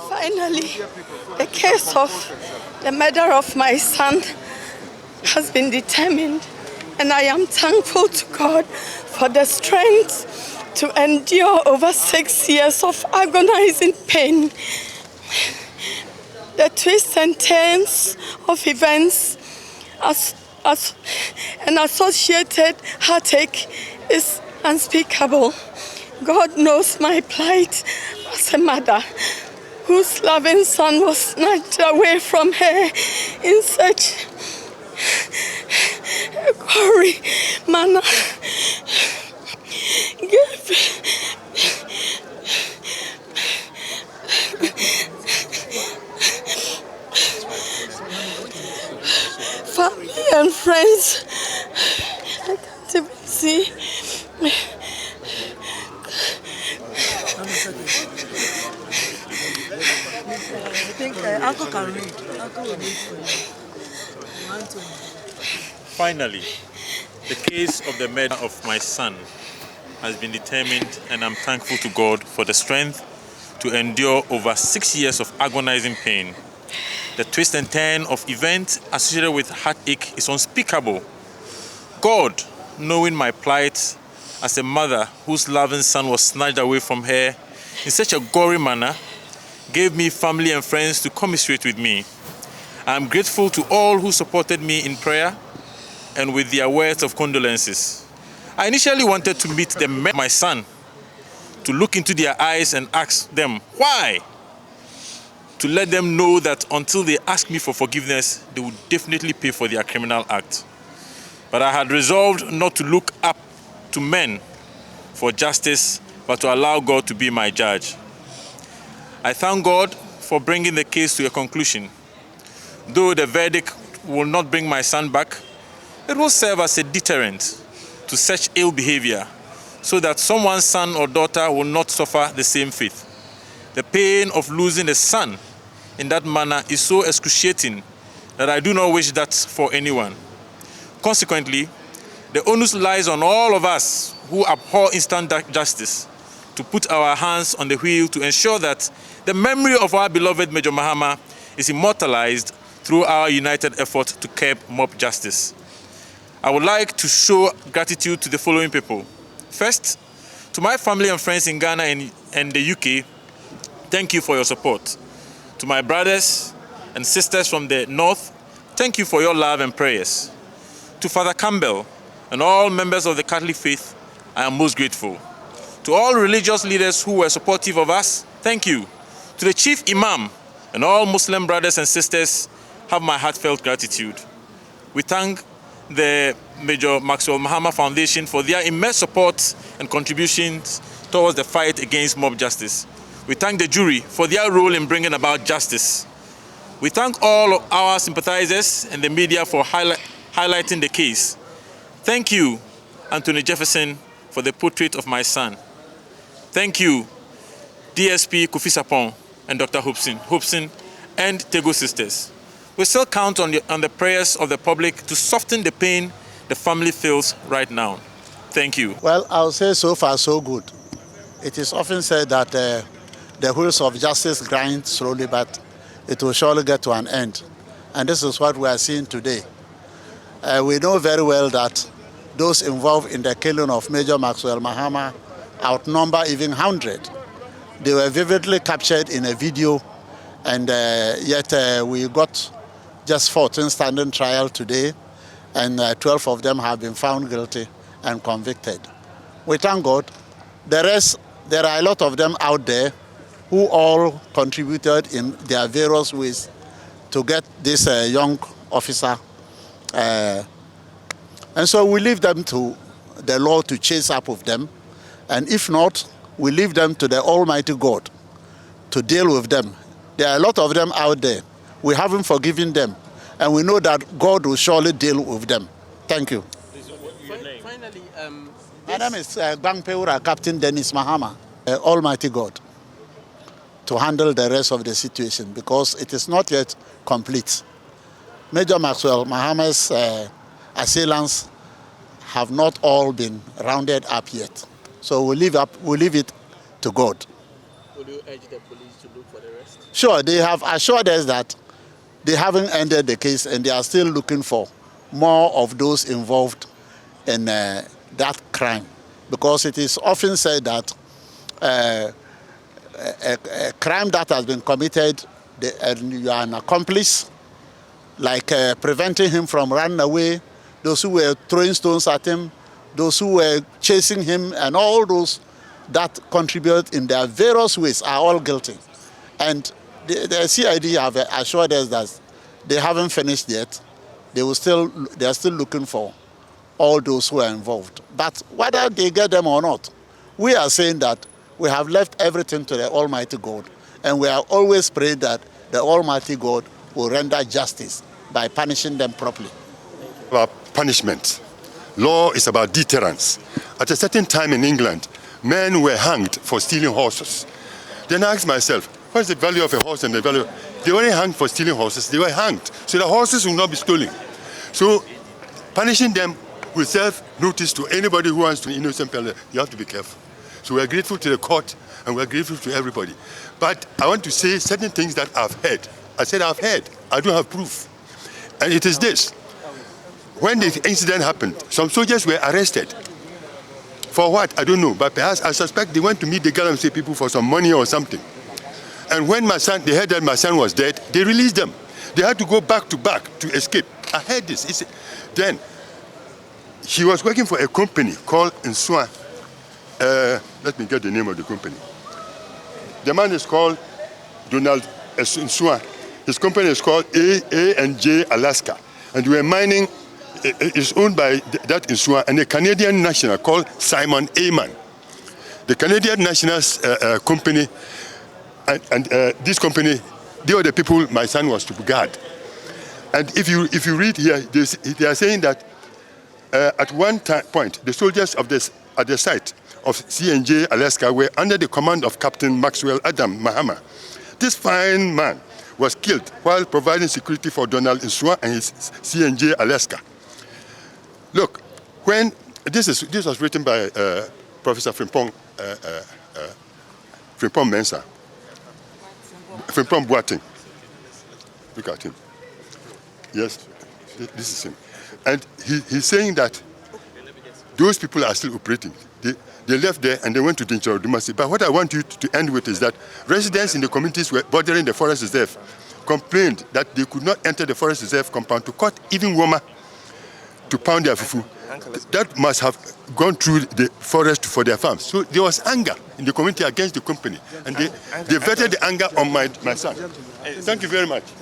Finally, the case of the murder of my son has been determined, and I am thankful to God for the strength to endure over 6 years of agonizing pain. The twists and turns of events and associated heartache is unspeakable. God knows my plight as a mother whose loving son was snatched away from her in such a gory manner. Family and friends, I can't even see. I think Uncle can read. Uncle will read for you. Finally, the case of the murder of my son has been determined, and I'm thankful to God for the strength to endure over 6 years of agonizing pain. The twist and turn of events associated with heartache is unspeakable. God, knowing my plight as a mother whose loving son was snatched away from her in such a gory manner, gave me family and friends to commiserate with me. I am grateful to all who supported me in prayer and with their words of condolences. I initially wanted to meet my son, to look into their eyes and ask them why, to let them know that until they ask me for forgiveness, they would definitely pay for their criminal act. But I had resolved not to look up to men for justice, but to allow God to be my judge. I thank God for bringing the case to a conclusion. Though the verdict will not bring my son back, it will serve as a deterrent to such ill behavior, so that someone's son or daughter will not suffer the same fate. The pain of losing a son in that manner is so excruciating that I do not wish that for anyone. Consequently, the onus lies on all of us who abhor instant justice to put our hands on the wheel to ensure that the memory of our beloved Major Mahama is immortalized through our united effort to curb mob justice. I would like to show gratitude to the following people. First, to my family and friends in Ghana and the UK, thank you for your support. To my brothers and sisters from the North, thank you for your love and prayers. To Father Campbell and all members of the Catholic faith, I am most grateful. To all religious leaders who were supportive of us, thank you. To the Chief Imam and all Muslim brothers and sisters, have my heartfelt gratitude. We thank the Major Maxwell Mahama Foundation for their immense support and contributions towards the fight against mob justice. We thank the jury for their role in bringing about justice. We thank all of our sympathizers and the media for highlighting the case. Thank you, Anthony Jefferson, for the portrait of my son. Thank you, DSP Kofi Sapon and Dr. Hobson and Tego Sisters. We still count on the prayers of the public to soften the pain the family feels right now. Thank you. Well, I'll say so far so good. It is often said that the wheels of justice grind slowly, but it will surely get to an end. And this is what we are seeing today. We know very well that those involved in the killing of Major Maxwell Mahama outnumber even 100. They were vividly captured in a video, and yet we got just 14 standing trial today, and 12 of them have been found guilty and convicted. We thank God. The rest, there are a lot of them out there who all contributed in their various ways to get this young officer. And so we leave them to the law to chase up with them. And if not, we leave them to the Almighty God to deal with them. There are a lot of them out there. We haven't forgiven them. And we know that God will surely deal with them. Thank you. Finally, my name is Bang Peura, Captain Dennis Mahama. Almighty God to handle the rest of the situation, because it is not yet complete. Major Maxwell Mahama's assailants have not all been rounded up yet. So we leave it to God. Will you urge the police to look for the rest? Sure, they have assured us that they haven't ended the case and they are still looking for more of those involved in that crime. Because it is often said that a crime that has been committed and you are an accomplice, like preventing him from running away, those who were throwing stones at him, those who were chasing him, and all those that contribute in their various ways are all guilty. And the CID have assured us that they haven't finished yet. They are still looking for all those who are involved. But whether they get them or not, we are saying that we have left everything to the Almighty God, and we are always praying that the Almighty God will render justice by punishing them properly. About punishment. Law is about deterrence. At a certain time in England, men were hanged for stealing horses. Then I asked myself, what is the value of a horse and the value? They weren't hanged for stealing horses, they were hanged. So the horses will not be stolen. So punishing them will serve notice to anybody who wants to innocent people. You have to be careful. So we are grateful to the court and we are grateful to everybody. But I want to say certain things that I've heard. I said I've heard. I don't have proof. And it is this. When the incident happened, some soldiers were arrested. For what? I don't know. But perhaps I suspect they went to meet the Galamsey people for some money or something. And when they heard that my son was dead, they released them. They had to go back to escape. I heard this. Then, he was working for a company called Nsua. Let me get the name of the company. The man is called Donald Nsua. His company is called A&J Alaska. And we were mining. It's owned by that Nsua and a Canadian national called Simon Amon. The Canadian national company and this company, they were the people my son was to guard. And if you read here, they are saying that at one point, the soldiers at the site of C&J Alaska were under the command of Captain Maxwell Adam Mahama. This fine man was killed while providing security for Donald Nsua and his C&J Alaska. Look, when this was written by Professor Frimpong Mensah, Frimpong Boateng. Look at him. Yes, this is him. And he's saying that those people are still operating. They left there and they went to Dincharo-Dumasi. But what I want you to end with is that residents in the communities bordering the forest reserve complained that they could not enter the forest reserve compound to cut even Woma to pound their fufu. That must have gone through the forest for their farms. So there was anger in the community against the company. And they vetted the anger on my son. Thank you very much.